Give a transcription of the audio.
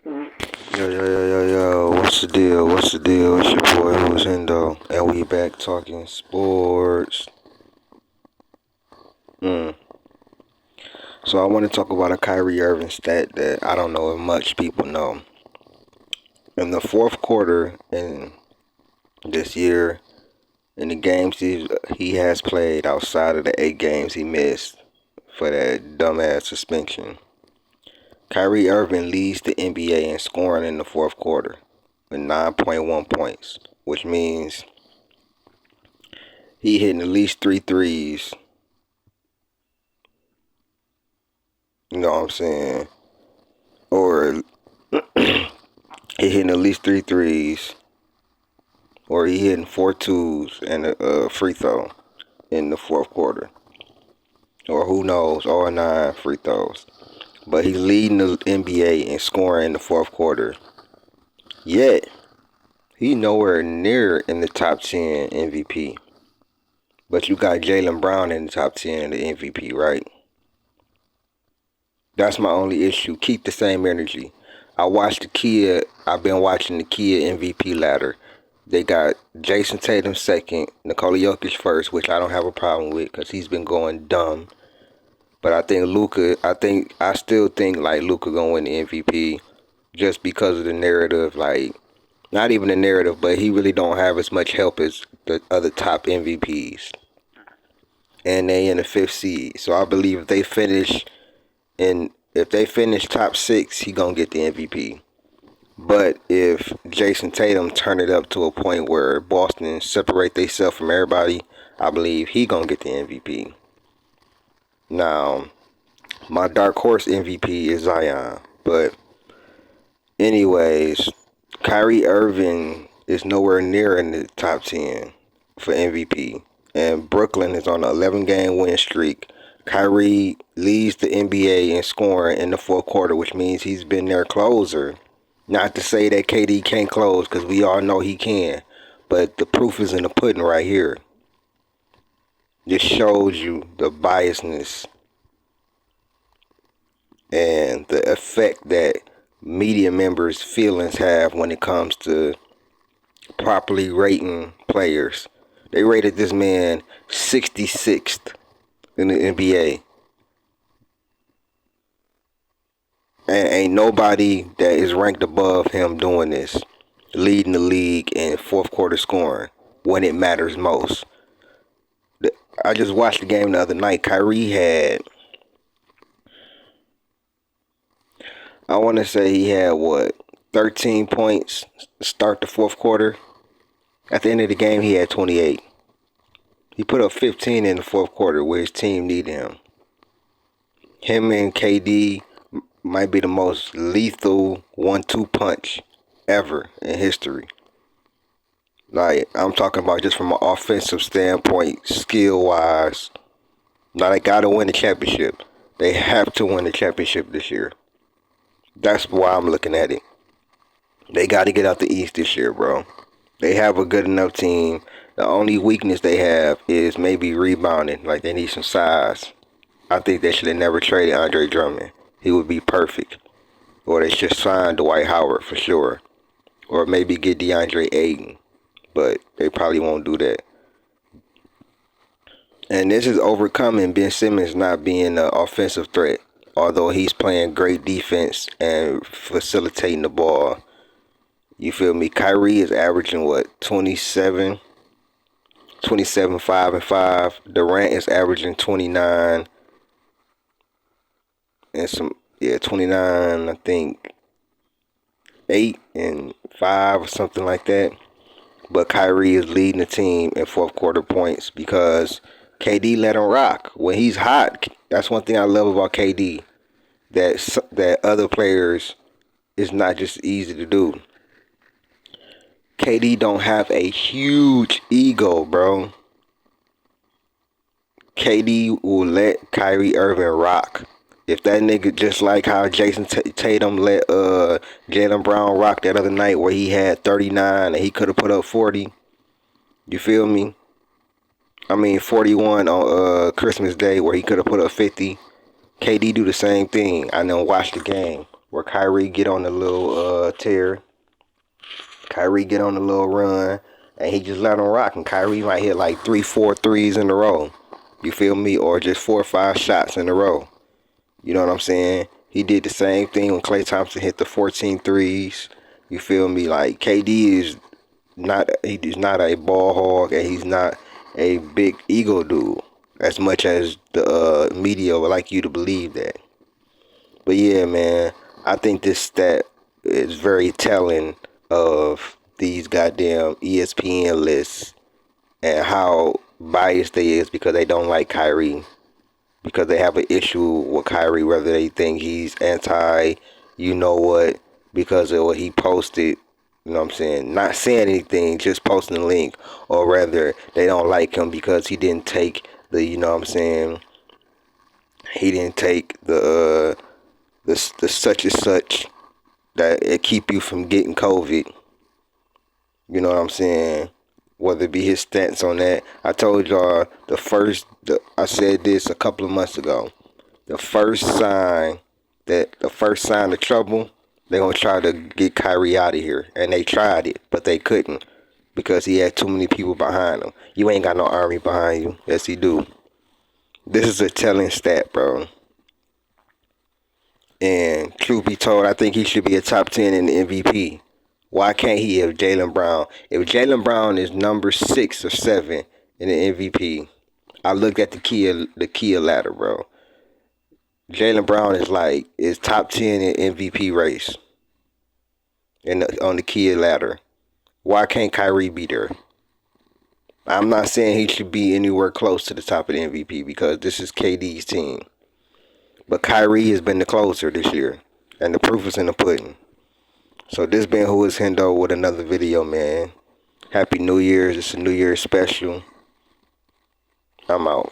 Yo, what's the deal? What's the deal? It's your boy who's Indo, and we back talking sports. Mm. So I want to talk about a Kyrie Irving stat that I don't know if much people know. In the fourth quarter in this year, in the games he has played outside of the 8 games he missed for that dumbass suspension, Kyrie Irving leads the NBA in scoring in the fourth quarter with 9.1 points, which means he hitting at least three threes. You know what I'm saying? Or he hitting at least three threes. Or he hitting 4 twos and a free throw in the fourth quarter. Or who knows, all 9 free throws. But he's leading the NBA in scoring in the fourth quarter. Yet, he's nowhere near in the top 10 MVP. But you got Jaylen Brown in the top 10 the MVP, right? That's my only issue. Keep the same energy. I've been watching the Kia MVP ladder. They got Jason Tatum second, Nikola Jokic first, which I don't have a problem with because he's been going dumb. But I still think like Luka gonna win the MVP just because of the narrative. Like, not even the narrative, but he really don't have as much help as the other top MVPs, and they in the fifth seed. So I believe if they finish top 6, he gonna get the MVP. But if Jason Tatum turn it up to a point where Boston separate themselves from everybody, I believe he gonna get the MVP. Now, my dark horse MVP is Zion. But anyways, Kyrie Irving is nowhere near in the top 10 for MVP. And Brooklyn is on an 11-game win streak. Kyrie leads the NBA in scoring in the fourth quarter, which means he's been their closer. Not to say that KD can't close, because we all know he can. But the proof is in the pudding right here. This shows you the biasness and the effect that media members' feelings have when it comes to properly rating players. They rated this man 66th in the NBA. And ain't nobody that is ranked above him doing this, leading the league in fourth quarter scoring when it matters most. I just watched the game the other night. Kyrie had, I want to say he had 13 points to start the fourth quarter. At the end of the game, he had 28. He put up 15 in the fourth quarter where his team needed him. Him and KD might be the most lethal 1-2 punch ever in history. Like, I'm talking about just from an offensive standpoint, skill-wise. Now, they got to win the championship. They have to win the championship this year. That's why I'm looking at it. They got to get out the East this year, bro. They have a good enough team. The only weakness they have is maybe rebounding. Like, they need some size. I think they should have never traded Andre Drummond. He would be perfect. Or they should sign Dwight Howard for sure. Or maybe get DeAndre Ayton. But they probably won't do that. And this is overcoming Ben Simmons not being an offensive threat. Although he's playing great defense and facilitating the ball. You feel me? Kyrie is averaging 27, 27, 5 and 5. Durant is averaging 29 and 29, I think 8 and 5 or something like that. But Kyrie is leading the team in fourth quarter points because KD let him rock. When he's hot, that's one thing I love about KD. That other players is not just easy to do. KD don't have a huge ego, bro. KD will let Kyrie Irving rock. If that nigga, just like how Jason Tatum let Jaylen Brown rock that other night where he had 39 and he could have put up 40. You feel me? I mean 41 on Christmas Day where he could have put up 50. KD do the same thing. I know watch the game. where Kyrie get on a little tear. Kyrie get on a little run, and he just let him rock. And Kyrie might hit like 3, 4 threes in a row. You feel me? Or just 4 or 5 shots in a row. You know what I'm saying? He did the same thing when Klay Thompson hit the 14 threes. You feel me? Like KD is he's not a ball hog, and he's not a big ego dude as much as the media would like you to believe that. But yeah, man, I think this stat is very telling of these goddamn ESPN lists and how biased they is because they don't like Kyrie. Because they have an issue with Kyrie, whether they think he's anti, you know what, because of what he posted, you know what I'm saying, not saying anything, just posting a link, or rather, they don't like him because he didn't take the, you know what I'm saying, he didn't take the such and such that it keep you from getting COVID, you know what I'm saying, whether it be his stance on that. I told y'all I said this a couple of months ago. The first sign of trouble, they're gonna try to get Kyrie out of here. And they tried it, but they couldn't because he had too many people behind him. You ain't got no army behind you. Yes, he do. This is a telling stat, bro. And truth be told, I think he should be a top 10 in the MVP. Why can't he if Jaylen Brown is number 6 or 7 in the MVP? I looked at the Kia ladder, bro. Jaylen Brown is top 10 in MVP race on the Kia ladder. Why can't Kyrie be there? I'm not saying he should be anywhere close to the top of the MVP because this is KD's team. But Kyrie has been the closer this year. And the proof is in the pudding. So this been Who Is Hendo with another video, man. Happy New Year's. It's a New Year's special. I'm out.